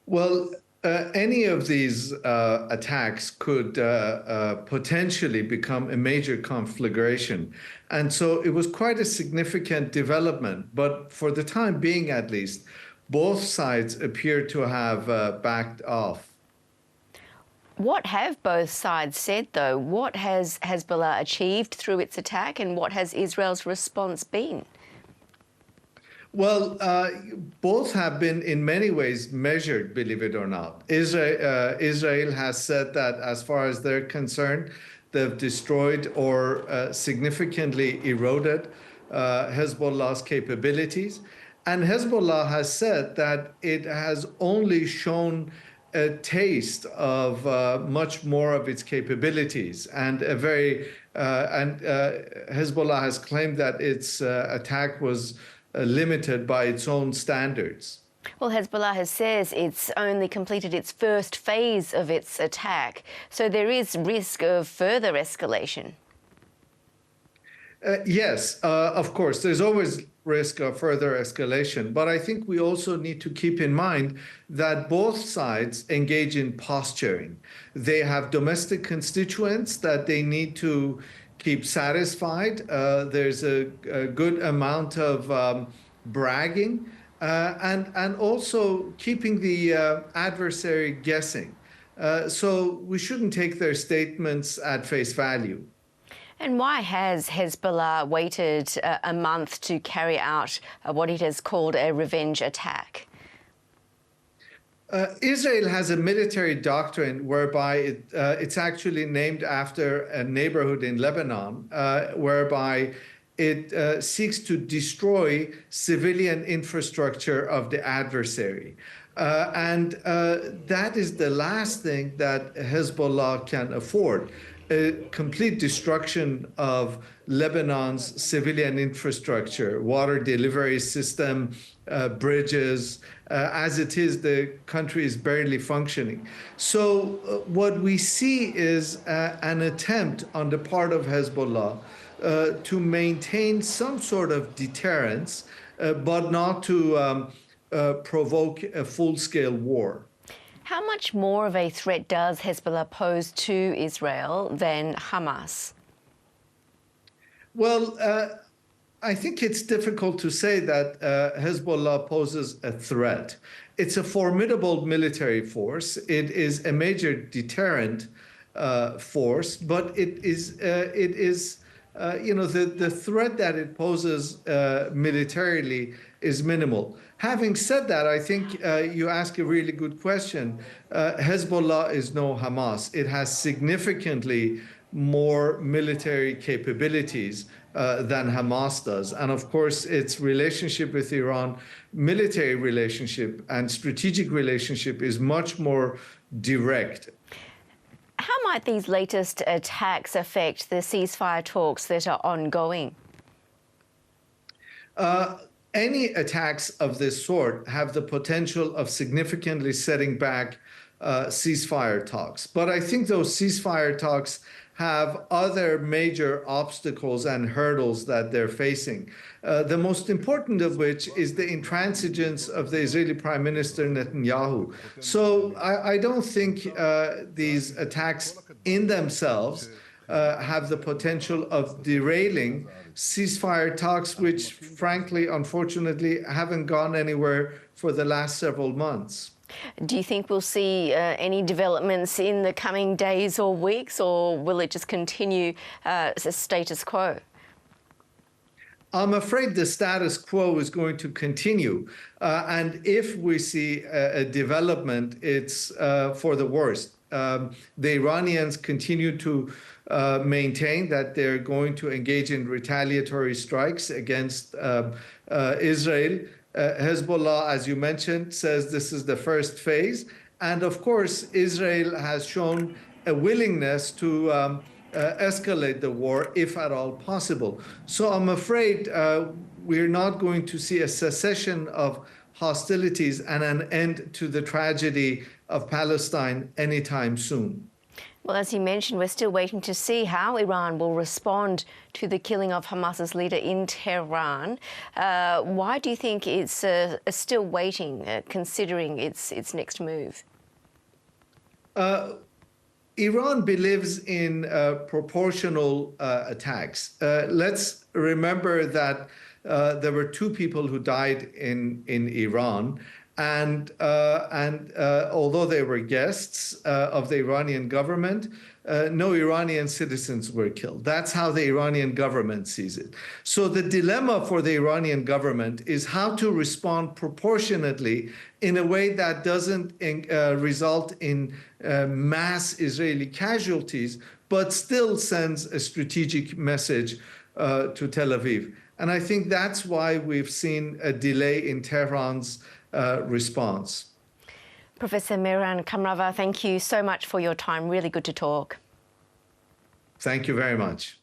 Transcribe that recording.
Well, any of these attacks could potentially become a major conflagration. And so it was quite a significant development. But for the time being, at least, both sides appear to have backed off. What have both sides said, though? What has Hezbollah achieved through its attack, and what has Israel's response been? Well, both have been in many ways measured, believe it or not. Israel has said that as far as they're concerned, they've destroyed or significantly eroded Hezbollah's capabilities. And Hezbollah has said that it has only shown a taste of much more of its capabilities, and Hezbollah has claimed that its attack was limited by its own standards. Well, Hezbollah says it's only completed its first phase of its attack, so there is risk of further escalation. Yes, of course, there's always risk of further escalation, but I think we also need to keep in mind that both sides engage in posturing. They have domestic constituents that they need to keep satisfied. There's a good amount of bragging and also keeping the adversary guessing. So we shouldn't take their statements at face value. And why has Hezbollah waited a month to carry out what it has called a revenge attack? Israel has a military doctrine whereby it's actually named after a neighborhood in Lebanon, whereby it seeks to destroy civilian infrastructure of the adversary. And that is the last thing that Hezbollah can afford. A complete destruction of Lebanon's civilian infrastructure, water delivery system, bridges. As it is, the country is barely functioning. So what we see is an attempt on the part of Hezbollah to maintain some sort of deterrence, but not to provoke a full-scale war. How much more of a threat does Hezbollah pose to Israel than Hamas? Well, I think it's difficult to say that Hezbollah poses a threat. It's a formidable military force. It is a major deterrent force, but it is the threat that it poses militarily is minimal. Having said that, I think you ask a really good question. Hezbollah is no Hamas. It has significantly more military capabilities than Hamas does. And of course, its relationship with Iran, military relationship and strategic relationship, is much more direct. How might these latest attacks affect the ceasefire talks that are ongoing? Any attacks of this sort have the potential of significantly setting back ceasefire talks. But I think those ceasefire talks have other major obstacles and hurdles that they're facing. The most important of which is the intransigence of the Israeli Prime Minister Netanyahu. So I don't think these attacks in themselves have the potential of derailing ceasefire talks, which frankly, unfortunately, haven't gone anywhere for the last several months. Do you think we'll see any developments in the coming days or weeks, or will it just continue status quo? I'm afraid the status quo is going to continue. And if we see a development, it's for the worst. The Iranians continue to maintain that they're going to engage in retaliatory strikes against Israel. Hezbollah, as you mentioned, says this is the first phase. And of course, Israel has shown a willingness to escalate the war, if at all possible. So I'm afraid we're not going to see a cessation of hostilities and an end to the tragedy of Palestine anytime soon. Well, as you mentioned, we're still waiting to see how Iran will respond to the killing of Hamas's leader in Tehran. Why do you think it's still waiting, considering its next move? Iran believes in proportional attacks. Let's remember that there were 2 people who died in Iran. And although they were guests of the Iranian government, no Iranian citizens were killed. That's how the Iranian government sees it. So the dilemma for the Iranian government is how to respond proportionately in a way that doesn't result in mass Israeli casualties, but still sends a strategic message to Tel Aviv. And I think that's why we've seen a delay in Tehran's response. Professor Mehran Kamrava, thank you so much for your time. Really good to talk. Thank you very much.